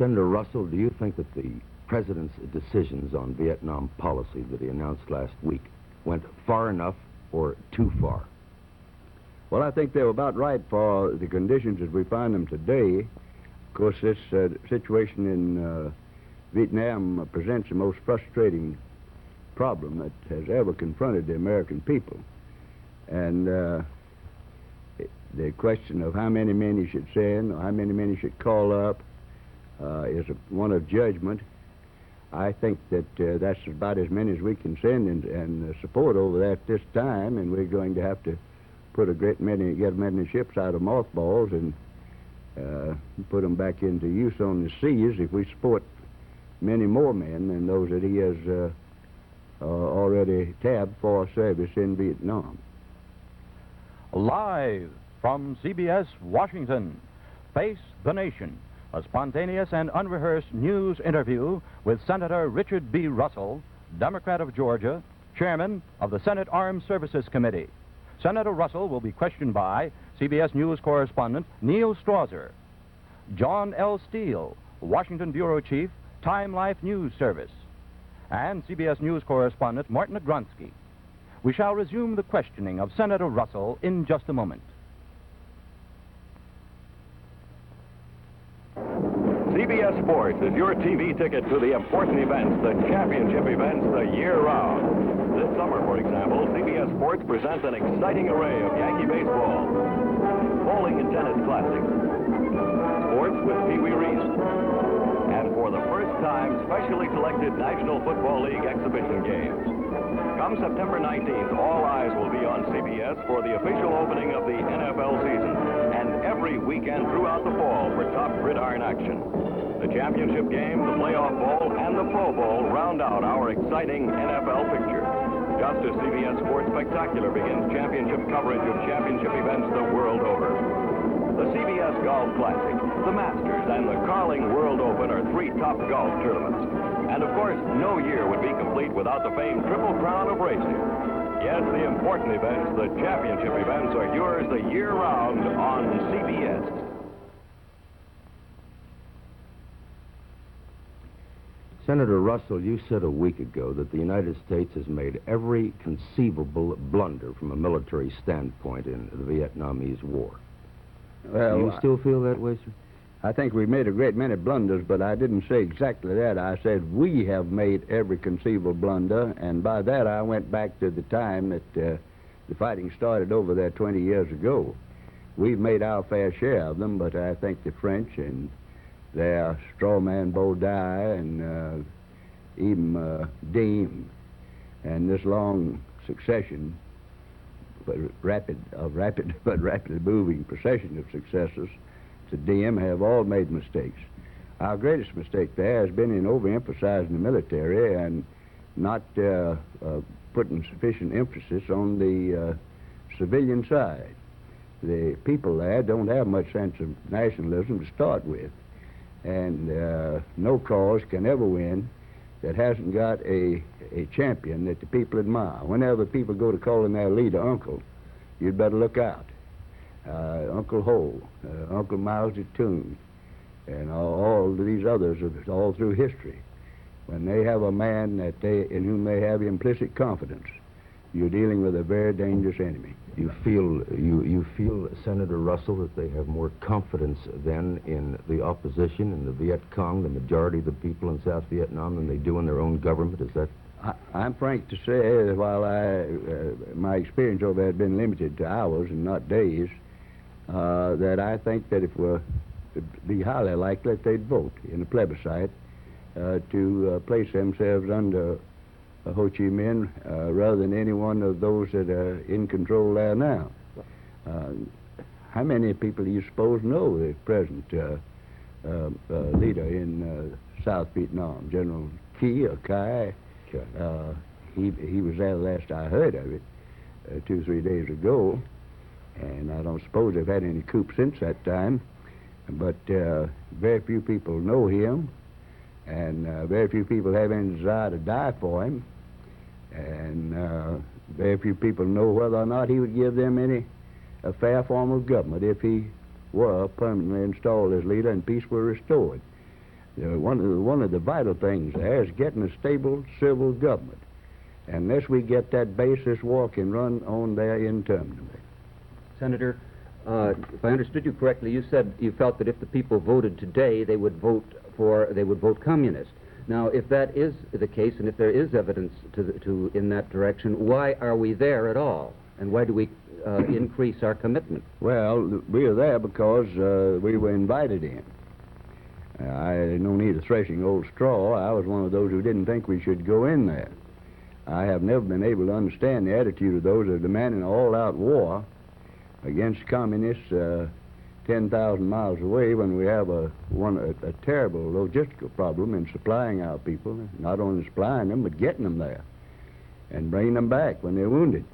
Senator Russell, do you think that the president's decisions on Vietnam policy that he announced last week went far enough or too far? Well, I think they were about right for the conditions as we find them today. Of course, this situation in Vietnam presents the most frustrating problem that has ever confronted the American people. And the question of how many men you should send or how many men you should call up is one of judgment. I think that that's about as many as we can send and support over there at this time, and we're going to have to put get many ships out of mothballs and put them back into use on the seas if we support many more men than those that he has already tabbed for service in Vietnam. Live from CBS Washington, Face the Nation, a spontaneous and unrehearsed news interview with Senator Richard B. Russell, Democrat of Georgia, Chairman of the Senate Armed Services Committee. Senator Russell will be questioned by CBS News Correspondent Neal Strawser, John L. Steele, Washington Bureau Chief, Time Life News Service, and CBS News Correspondent Martin Agronsky. We shall resume the questioning of Senator Russell in just a moment. CBS Sports is your TV ticket to the important events, the championship events, the year round. This summer, for example, CBS Sports presents an exciting array of Yankee baseball, bowling and tennis classics, sports with Pee Wee Reese, and for the first time, specially selected National Football League exhibition games. Come September 19th, all eyes will be on CBS for the official opening of the NFL season, and every weekend throughout the fall for top gridiron action. The championship game, the playoff bowl, and the Pro Bowl round out our exciting NFL picture. Just as CBS Sports Spectacular begins championship coverage of championship events the world over. The CBS Golf Classic, the Masters, and the Carling World Open are three top golf tournaments. And of course, no year would be complete without the famed Triple Crown of racing. Yes, the important events, the championship events, are yours the year round on CBS. Senator Russell, you said a week ago that the United States has made every conceivable blunder from a military standpoint in the Vietnamese War. Well, do you still feel that way, sir? I think we've made a great many blunders, but I didn't say exactly that. I said we have made every conceivable blunder, and by that I went back to the time that the fighting started over there 20 years ago. We've made our fair share of them, but I think the French and their strawman Baudin and even Diem and this long succession, but rapidly moving procession of successors to Diem have all made mistakes. Our greatest mistake there has been in overemphasizing the military and not putting sufficient emphasis on the civilian side. The people there don't have much sense of nationalism to start with, and no cause can ever win that hasn't got a champion that the people admire. Whenever people go to calling their leader uncle, you'd better look out. Uncle Ho, Uncle Mao Zedong, and all these others all through history. When they have a man in whom they have implicit confidence, you're dealing with a very dangerous enemy. You feel, Senator Russell, that they have more confidence then in the opposition, in the Viet Cong, the majority of the people in South Vietnam, than they do in their own government? Is that? I'm frank to say that while my experience over there had been limited to hours and not days, that I think that it'd be highly likely that they'd vote in a plebiscite to place themselves under Ho Chi Minh rather than any one of those that are in control there now. How many people do you suppose know the present leader in South Vietnam, General Ky or Kai? He was there last I heard of it 2 or 3 days ago, and I don't suppose they've had any coup since that time, but very few people know him, and very few people have any desire to die for him, and very few people know whether or not he would give them a fair form of government if he were permanently installed as leader and peace were restored. One of the vital things there is getting a stable civil government. Unless we get that base, this war can run on there interminably. Senator, if I understood you correctly, you said you felt that if the people voted today, they would vote communist. Now, if that is the case, and if there is evidence in that direction, why are we there at all? And why do we increase our commitment? Well, we are there because we were invited in. I no need of threshing old straw. I was one of those who didn't think we should go in there. I have never been able to understand the attitude of those that are demanding an all-out war against communists 10,000 miles away when we have a terrible logistical problem in supplying our people, not only supplying them, but getting them there and bringing them back when they're wounded.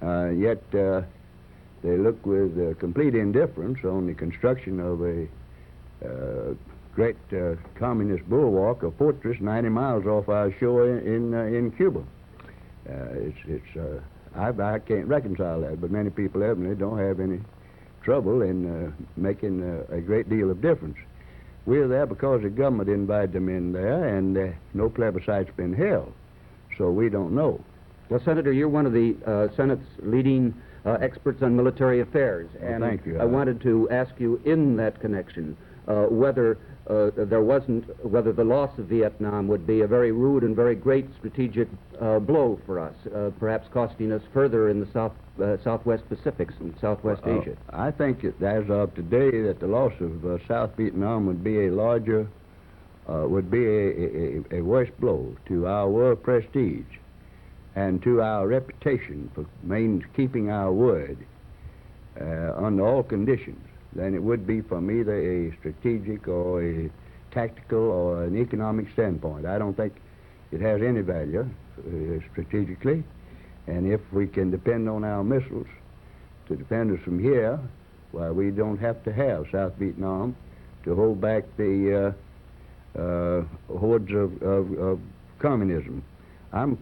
Yet they look with complete indifference on the construction of a great communist bulwark, a fortress 90 miles off our shore in Cuba. I can't reconcile that, but many people evidently don't have any trouble in making a great deal of difference. We're there because the government invited them in there, and no plebiscite's been held, so we don't know. Well, Senator, you're one of the Senate's leading experts on military affairs, and thank you. I wanted to ask you in that connection whether the loss of Vietnam would be a very rude and very great strategic blow for us, perhaps costing us further in the Southwest Pacific and Southwest Asia. I think that as of today, that the loss of South Vietnam would be a worse blow to our world prestige and to our reputation for keeping our word under all conditions than it would be from either a strategic or a tactical or an economic standpoint. I don't think it has any value strategically, and if we can depend on our missiles to defend us from here, well, we don't have to have South Vietnam to hold back the hordes of communism. I'm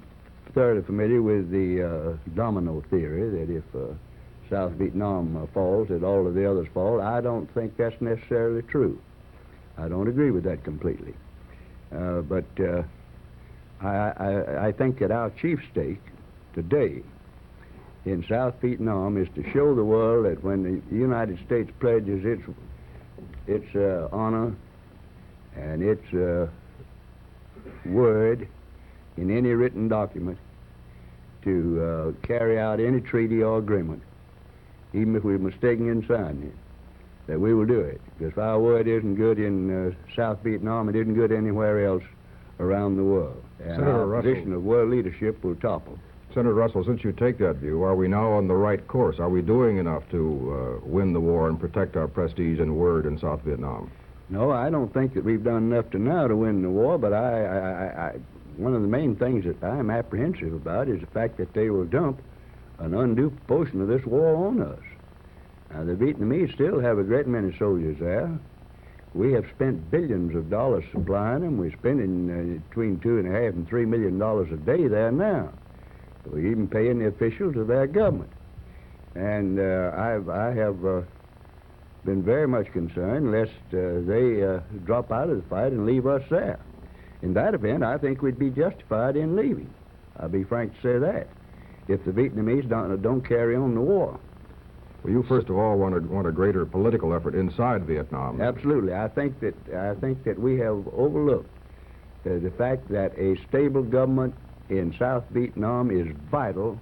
thoroughly familiar with the domino theory, that if South Vietnam falls, that all of the others fall. I don't think that's necessarily true. I don't agree with that completely. But I think that our chief stake today in South Vietnam is to show the world that when the United States pledges its honor and its word in any written document to carry out any treaty or agreement, even if we're mistaken in signing it, that we will do it. Because if our word isn't good in South Vietnam, it isn't good anywhere else around the world. And Senator our Russell, position of world leadership will topple. Senator Russell, since you take that view, are we now on the right course? Are we doing enough to win the war and protect our prestige and word in South Vietnam? No, I don't think that we've done enough to now to win the war, but one of the main things that I'm apprehensive about is the fact that they will dump an undue proportion of this war on us. Now, the Vietnamese still have a great many soldiers there. We have spent billions of dollars supplying them. We're spending between $2.5 and $3 million a day there now. We're even paying the officials of their government. And I have been very much concerned lest they drop out of the fight and leave us there. In that event, I think we'd be justified in leaving. I'll be frank to say that, if the Vietnamese don't carry on the war. Well, you first of all want a greater political effort inside Vietnam. Absolutely. I think that we have overlooked the fact that a stable government in South Vietnam is vital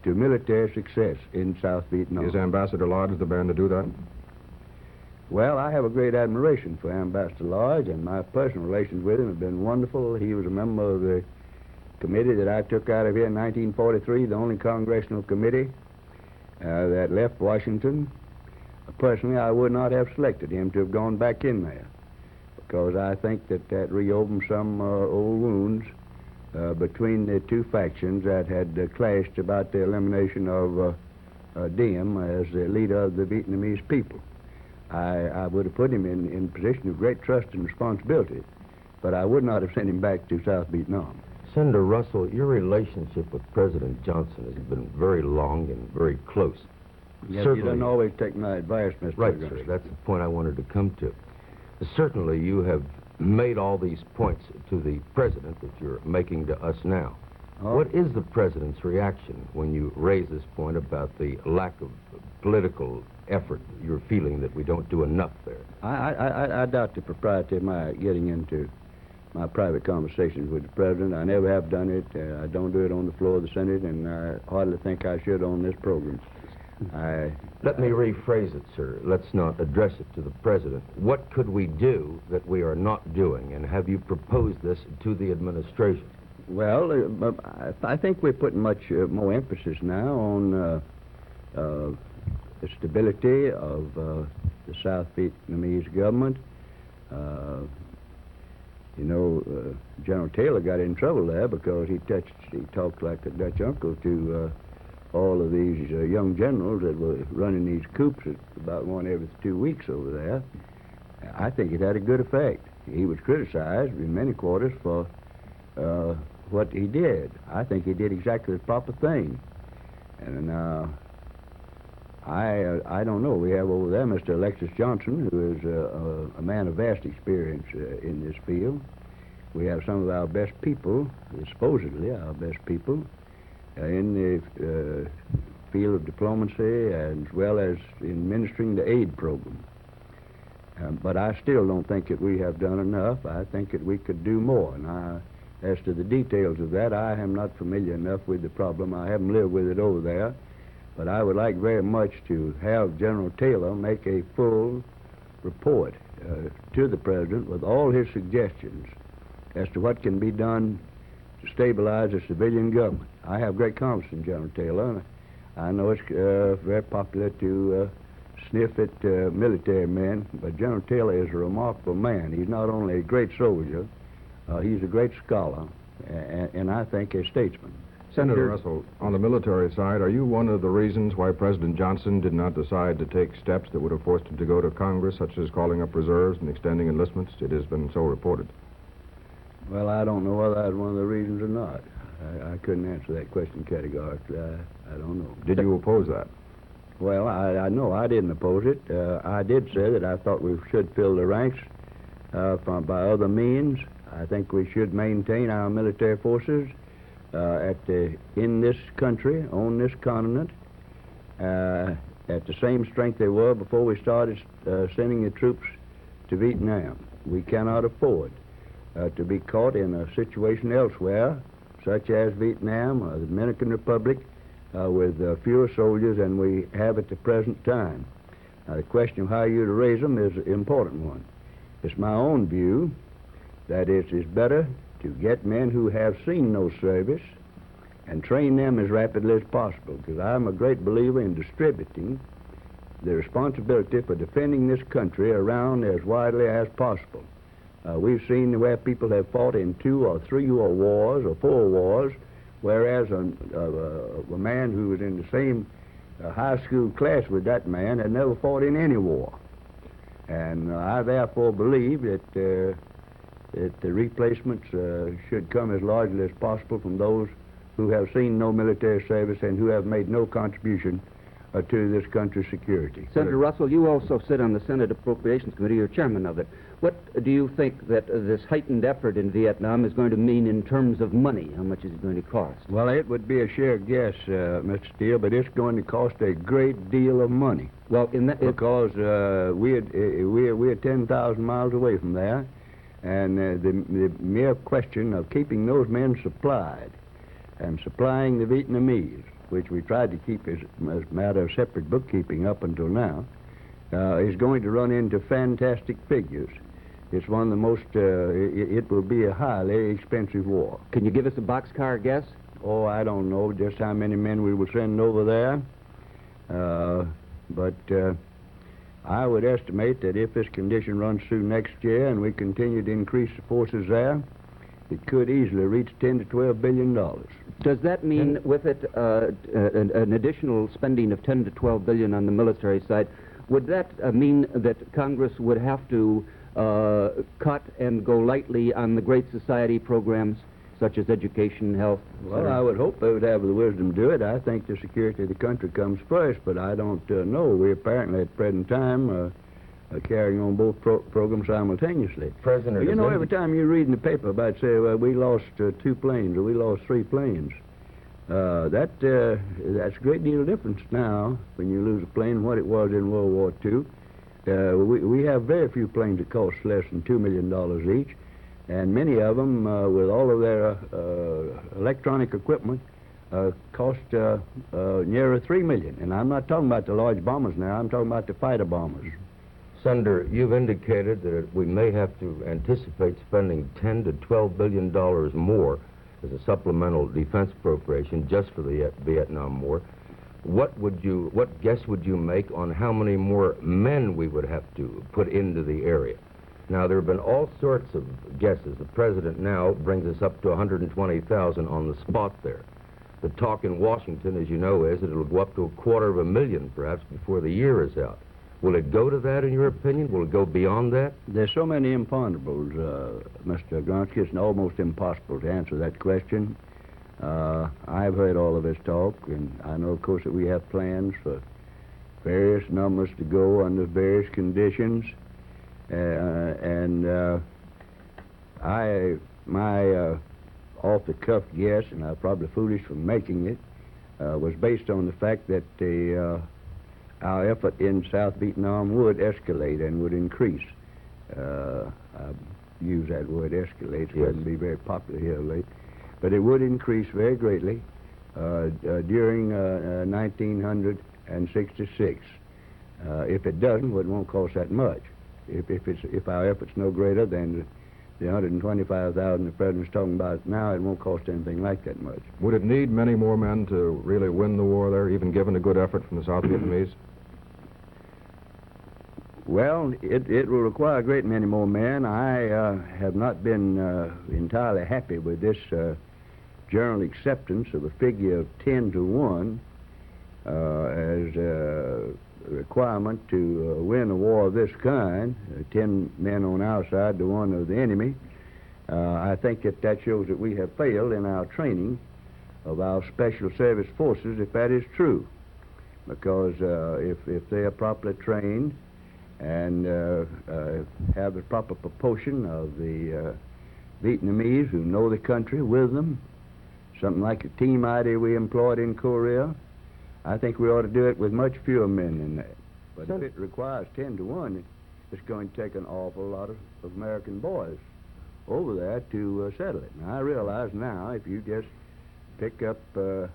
to military success in South Vietnam. Is Ambassador Lodge the man to do that? Well, I have a great admiration for Ambassador Lodge, and my personal relations with him have been wonderful. He was a member of the committee that I took out of here in 1943, the only congressional committee that left Washington. Personally, I would not have selected him to have gone back in there, because I think that reopened some old wounds between the two factions that had clashed about the elimination of Diem as the leader of the Vietnamese people. I would have put him in a position of great trust and responsibility, but I would not have sent him back to South Vietnam. Senator Russell, your relationship with President Johnson has been very long and very close. Yes, you don't always take my advice, Mr. Right, Agronsky. sir. That's the point I wanted to come to. Certainly, you have made all these points to the president that you're making to us now. Oh. What is the president's reaction when you raise this point about the lack of political effort you're feeling that we don't do enough there? I doubt the propriety of my getting into my private conversations with the president. I never have done it. I don't do it on the floor of the Senate, and I hardly think I should on this program. Let me rephrase it, sir. Let's not address it to the president. What could we do that we are not doing, and have you proposed this to the administration? Well, I think we're putting much more emphasis now on the stability of the South Vietnamese government. General Taylor got in trouble there because he talked like a Dutch uncle to all of these young generals that were running these coups about one every 2 weeks over there. I think it had a good effect. He was criticized in many quarters for what he did. I think he did exactly the proper thing. And I don't know. We have over there Mr. Alexis Johnson, who is a man of vast experience in this field. We have some of our best people, supposedly our best people, in the field of diplomacy as well as in administering the aid program. But I still don't think that we have done enough. I think that we could do more. And as to the details of that, I am not familiar enough with the problem. I haven't lived with it over there. But I would like very much to have General Taylor make a full report to the president with all his suggestions as to what can be done to stabilize the civilian government. I have great confidence in General Taylor, and I know it's very popular to sniff at military men, but General Taylor is a remarkable man. He's not only a great soldier, he's a great scholar, and I think a statesman. Senator Russell, on the military side, are you one of the reasons why President Johnson did not decide to take steps that would have forced him to go to Congress, such as calling up reserves and extending enlistments? It has been so reported. Well, I don't know whether that's one of the reasons or not. I couldn't answer that question categorically. I don't know. Did you oppose that? Well, I know I didn't oppose it. I did say that I thought we should fill the ranks by other means. I think we should maintain our military forces in this country, on this continent, at the same strength they were before we started sending the troops to Vietnam. We cannot afford to be caught in a situation elsewhere, such as Vietnam or the Dominican Republic, with fewer soldiers than we have at the present time. Now, the question of how you to raise them is an important one. It's my own view that it is better to get men who have seen no service and train them as rapidly as possible, because I'm a great believer in distributing the responsibility for defending this country around as widely as possible. We've seen where people have fought in 2 or 3 or wars or 4 wars, whereas a man who was in the same high school class with that man had never fought in any war. And I therefore believe that the replacements should come as largely as possible from those who have seen no military service and who have made no contribution to this country's security. Senator Russell, you also sit on the Senate Appropriations Committee. You're chairman of it. What do you think that this heightened effort in Vietnam is going to mean in terms of money? How much is it going to cost? Well, it would be a sheer guess, Mr. Steele, but it's going to cost a great deal of money. Well, in that because we're 10,000 miles away from there, and the mere question of keeping those men supplied and supplying the Vietnamese, which we tried to keep as a matter of separate bookkeeping up until now, is going to run into fantastic figures. It's one of the most, it will be a highly expensive war. Can you give us a boxcar guess? Oh, I don't know just how many men we will send over there. But I would estimate that if this condition runs through next year and we continue to increase the forces there, it could easily reach $10 to $12 billion. Does that mean with it an additional spending of $10 to $12 billion on the military side? Would that mean that Congress would have to cut and go lightly on the Great Society programs such as education, health? Well, I would hope they would have the wisdom to do it. I think the security of the country comes first, but I don't know. We apparently at present time carrying on both programs simultaneously. President, Well, you know, every time you read in the paper about, say, well, we lost 2 planes or we lost 3 planes, that's a great deal of difference now when you lose a plane what it was in World War II. We have very few planes that cost less than $2 million each, and many of them, with all of their electronic equipment, cost nearer $3 million. And I'm not talking about the large bombers now. I'm talking about the fighter bombers. Senator, you've indicated that we may have to anticipate spending $10 to $12 billion more as a supplemental defense appropriation just for the Vietnam War. What guess would you make on how many more men we would have to put into the area? Now, there have been all sorts of guesses. The president now brings us up to 120,000 on the spot there. The talk in Washington, as you know, is that it'll go up to 250,000 perhaps before the year is out. Will it go to that, in your opinion? Will it go beyond that? There's so many imponderables, Mr. Agronsky, it's almost impossible to answer that question. I've heard all of this talk, and I know, of course, that we have plans for various numbers to go under various conditions. My off-the-cuff guess, and I'm probably foolish for making it, was based on the fact that our effort in South Vietnam would escalate and would increase. I use that word escalate. It wouldn't be very popular here lately. But it would increase very greatly during 1966. If it doesn't, it won't cost that much. If our effort's no greater than the 125,000 the president's talking about now, it won't cost anything like that much. Would it need many more men to really win the war there, even given a good effort from the South Vietnamese? Well, it will require a great many more men. I have not been entirely happy with this general acceptance of a figure of 10 to 1 as a requirement to win a war of this kind, 10 men on our side to 1 of the enemy. I think that shows that we have failed in our training of our special service forces, if that is true. Because if they are properly trained and have the proper proportion of the Vietnamese who know the country with them, something like the team idea we employed in Korea, I think we ought to do it with much fewer men than that. But if it requires 10 to 1, it's going to take an awful lot of American boys over there to settle it. Now, I realize now if you just pick up, I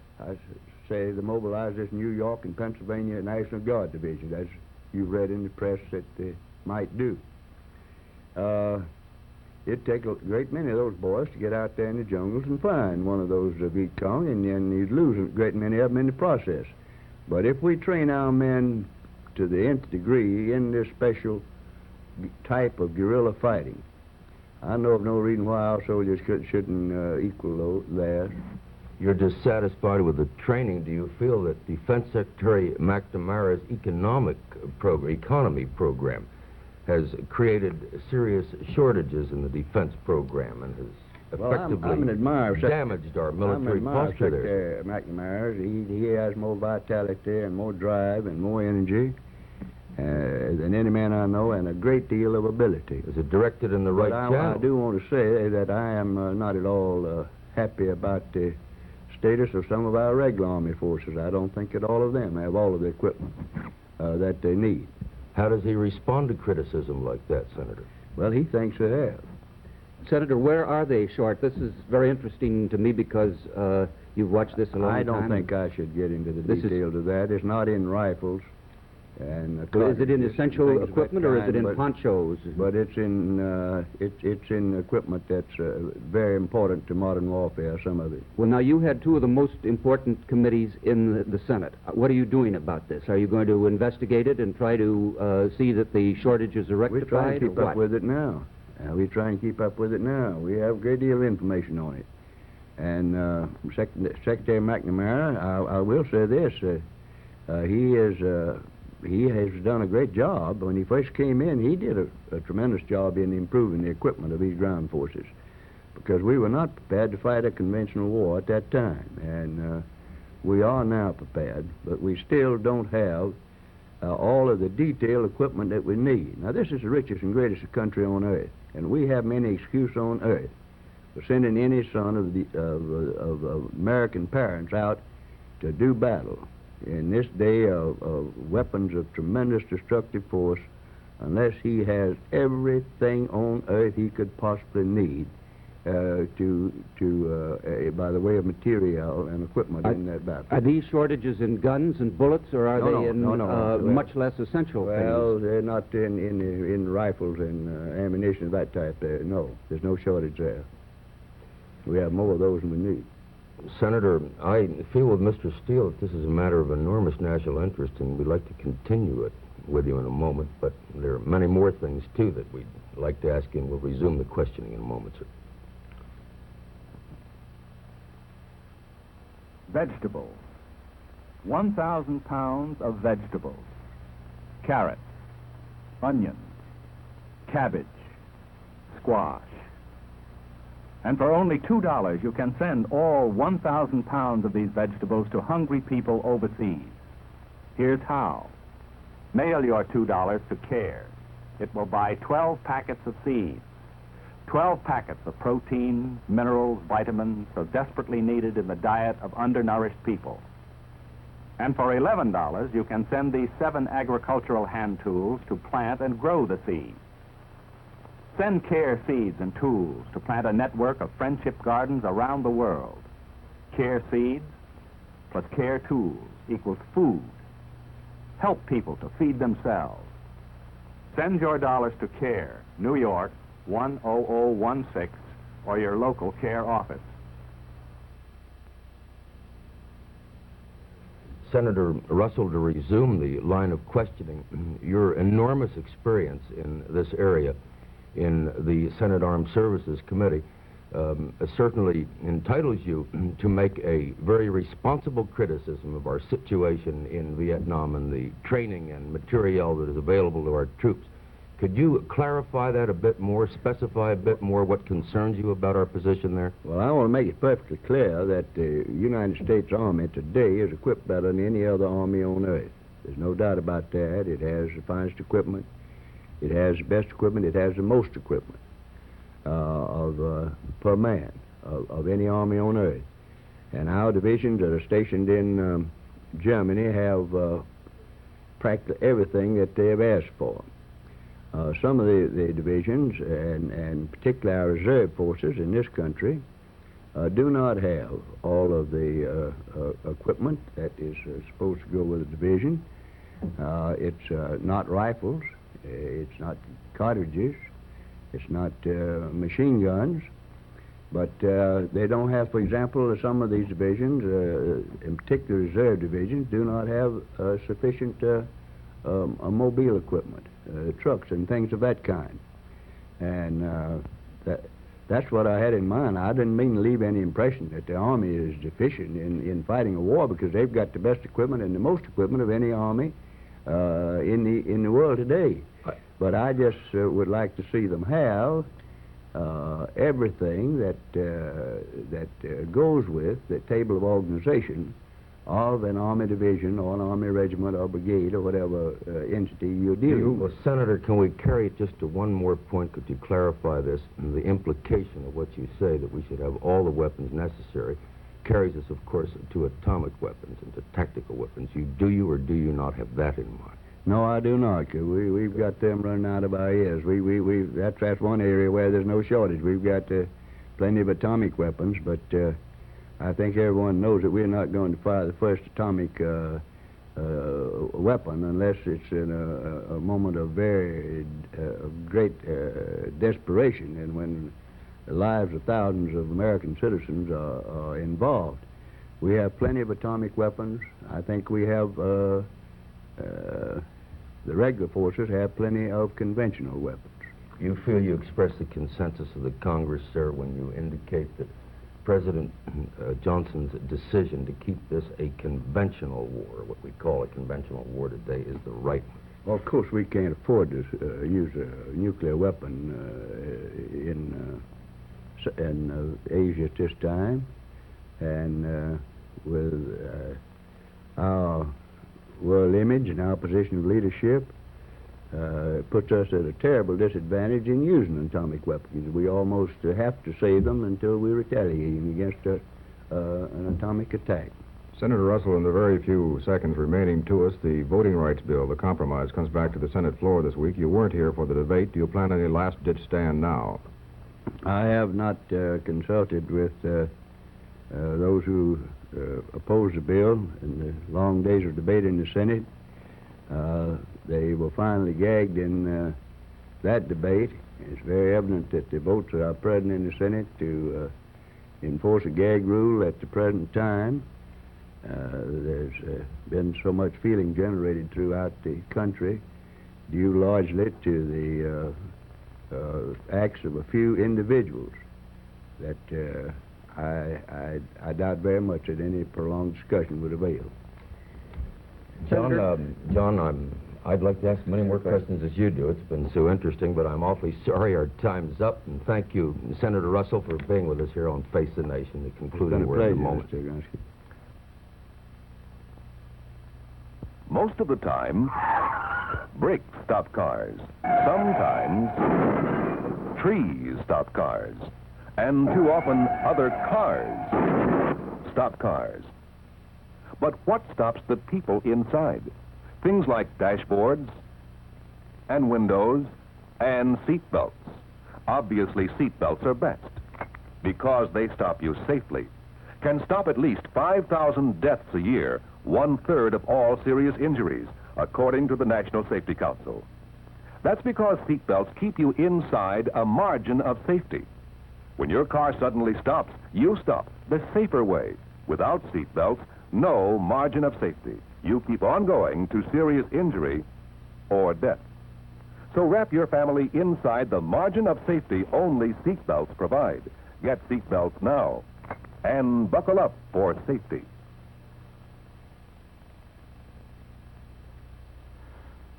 say, the mobilize this New York and Pennsylvania National Guard Division, as you've read in the press that they might do. It'd take a great many of those boys to get out there in the jungles and find one of those Viet Cong, and then you'd lose a great many of them in the process. But if we train our men to the nth degree in this special type of guerrilla fighting, I know of no reason why our soldiers shouldn't equal theirs. You're dissatisfied with the training. Do you feel that Defense Secretary McNamara's economy program has created serious shortages in the defense program and has effectively damaged our military posture there? Secretary McNamara, he has more vitality and more drive and more energy than any man I know, and a great deal of ability. Is it directed in the right channel? I do want to say that I am not at all happy about the status of some of our regular Army forces. I don't think that all of them have all of the equipment that they need. How does he respond to criticism like that, Senator? Well, he thinks they have. Senator, where are they short? This is very interesting to me because you've watched this a long time. I don't think I should get into the details of that. It's not in rifles. And is it in essential equipment or is it in ponchos? But it's in equipment that's very important to modern warfare, some of it. Well, now, you had 2 of the most important committees in the Senate. What are you doing about this? Are you going to investigate it and try to see that the shortages are rectified? We're trying to keep up with it now. We have a great deal of information on it. And Secretary McNamara, I will say this, he has done a great job. When he first came in, he did a tremendous job in improving the equipment of these ground forces, because we were not prepared to fight a conventional war at that time. And we are now prepared, but we still don't have all of the detailed equipment that we need. Now, this is the richest and greatest country on earth, and we have any excuse on earth for sending any son of American parents out to do battle in this day of weapons of tremendous destructive force unless he has everything on earth he could possibly need by the way of material and equipment in that battle. Are these shortages in guns and bullets, or are they in much less essential Well, things? they're not in rifles and ammunition of that type there. No, there's no shortage there. We have more of those than we need. Senator, I feel with Mr. Steele that this is a matter of enormous national interest, and we'd like to continue it with you in a moment, but there are many more things, too, that we'd like to ask you, and we'll resume the questioning in a moment, sir. Vegetables. 1,000 pounds of vegetables. Carrots, onions, cabbage, squash. And for only $2, you can send all 1,000 pounds of these vegetables to hungry people overseas. Here's how. Mail your $2 to CARE. It will buy 12 packets of seeds, 12 packets of protein, minerals, vitamins so desperately needed in the diet of undernourished people. And for $11, you can send these 7 agricultural hand tools to plant and grow the seeds. Send CARE seeds and tools to plant a network of friendship gardens around the world. CARE seeds plus CARE tools equals food. Help people to feed themselves. Send your dollars to CARE, New York, 10016, or your local CARE office. Senator Russell, to resume the line of questioning, your enormous experience in this area in the Senate Armed Services Committee certainly entitles you to make a very responsible criticism of our situation in Vietnam and the training and material that is available to our troops. Could you clarify that a bit more, specify a bit more what concerns you about our position there? Well, I want to make it perfectly clear that the United States Army today is equipped better than any other army on earth. There's no doubt about that. It has the finest equipment. It has the best equipment. It has the most equipment per man of any army on earth. And our divisions that are stationed in Germany have practically everything that they have asked for. Some of the divisions, and particularly our reserve forces in this country, do not have all of the equipment that is supposed to go with a division. It's not rifles, it's not cartridges, it's not machine guns, but they don't have, for example, some of these divisions, in particular reserve divisions, do not have sufficient mobile equipment, trucks and things of that kind. And that's what I had in mind. I didn't mean to leave any impression that the Army is deficient in fighting a war, because they've got the best equipment and the most equipment of any army in the world today. But I just would like to see them have everything that goes with the table of organization of an Army division or an Army regiment or brigade or whatever entity you're dealing with. Well, Senator, can we carry it just to one more point? Could you clarify this? And the implication of what you say, that we should have all the weapons necessary, carries us, of course, to atomic weapons and to tactical weapons. Do you or do you not have that in mind? No, I do not. We've got them running out of our ears. That's one area where there's no shortage. We've got plenty of atomic weapons, but I think everyone knows that we're not going to fire the first atomic weapon unless it's in a moment of very great desperation, and when the lives of thousands of American citizens are involved. We have plenty of atomic weapons. I think we have the regular forces have plenty of conventional weapons. You feel you express the consensus of the Congress, sir, when you indicate that President Johnson's decision to keep this a conventional war, what we call a conventional war today, is the right one? Well, of course, we can't afford to use a nuclear weapon in Asia at this time, and with our world moral image and our position of leadership puts us at a terrible disadvantage in using atomic weapons. We almost have to save them until we retaliate against an atomic attack. Senator Russell, in the very few seconds remaining to us, the voting rights bill, the compromise, comes back to the Senate floor this week. You weren't here for the debate. Do you plan any last-ditch stand now? I have not consulted with those who oppose the bill in the long days of debate in the Senate. They were finally gagged in that debate. It's very evident that the votes are present in the Senate to enforce a gag rule at the present time. There's been so much feeling generated throughout the country due largely to the acts of a few individuals that I doubt very much that any prolonged discussion would avail. John, I'd like to ask many more questions as you do. It's been so interesting, but I'm awfully sorry our time's up. And thank you, Senator Russell, for being with us here on Face the Nation. The concluding word in a moment. Mr. Agronsky. Most of the time, brakes stop cars. Sometimes, trees stop cars. And too often, other cars stop cars. But what stops the people inside? Things like dashboards and windows and seat belts. Obviously, seat belts are best because they stop you safely. Can stop at least 5,000 deaths a year, 1/3 of all serious injuries, according to the National Safety Council. That's because seat belts keep you inside a margin of safety. When your car suddenly stops, you stop the safer way. Without seat belts, no margin of safety. You keep on going to serious injury or death. So wrap your family inside the margin of safety only seat belts provide. Get seat belts now and buckle up for safety.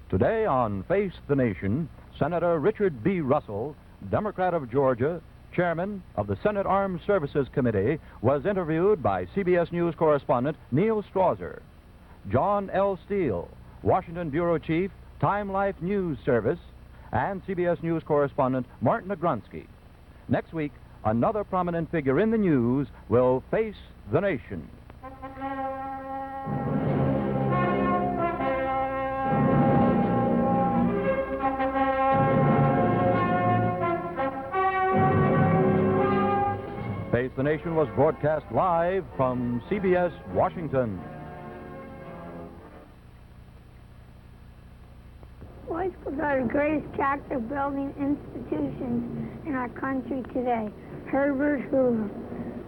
Today on Face the Nation, Senator Richard B. Russell, Democrat of Georgia, chairman of the Senate Armed Services Committee, was interviewed by CBS News correspondent Neal Strawser. John L. Steele, Washington Bureau Chief, Time Life News Service, and CBS News correspondent Martin Agronsky. Next week, another prominent figure in the news will face the nation. Face the Nation was broadcast live from CBS Washington. Boy schools are the greatest character-building institutions in our country today. Herbert Hoover.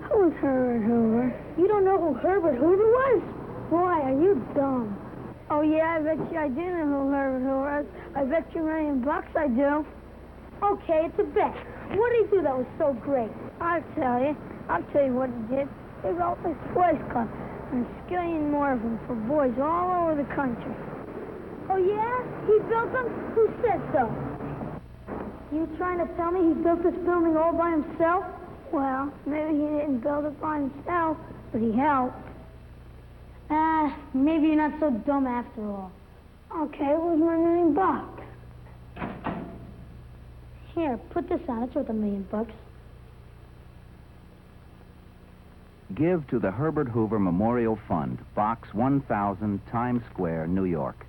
Who was Herbert Hoover? You don't know who Herbert Hoover was? Boy, are you dumb. Oh, yeah, I bet you I do know who Herbert Hoover is. I bet you $1,000,000 I do. Okay, it's a bet. What did he do that was so great? I'll tell you. I'll tell you what he did. He built this boys club, and a skillion more of them for boys all over the country. Oh, yeah? He built them? Who said so? You trying to tell me he built this building all by himself? Well, maybe he didn't build it by himself, but he helped. Maybe you're not so dumb after all. Okay, where's my $1,000,000? Here, put this on. It's worth $1,000,000. Give to the Herbert Hoover Memorial Fund, Box 1000, Times Square, New York.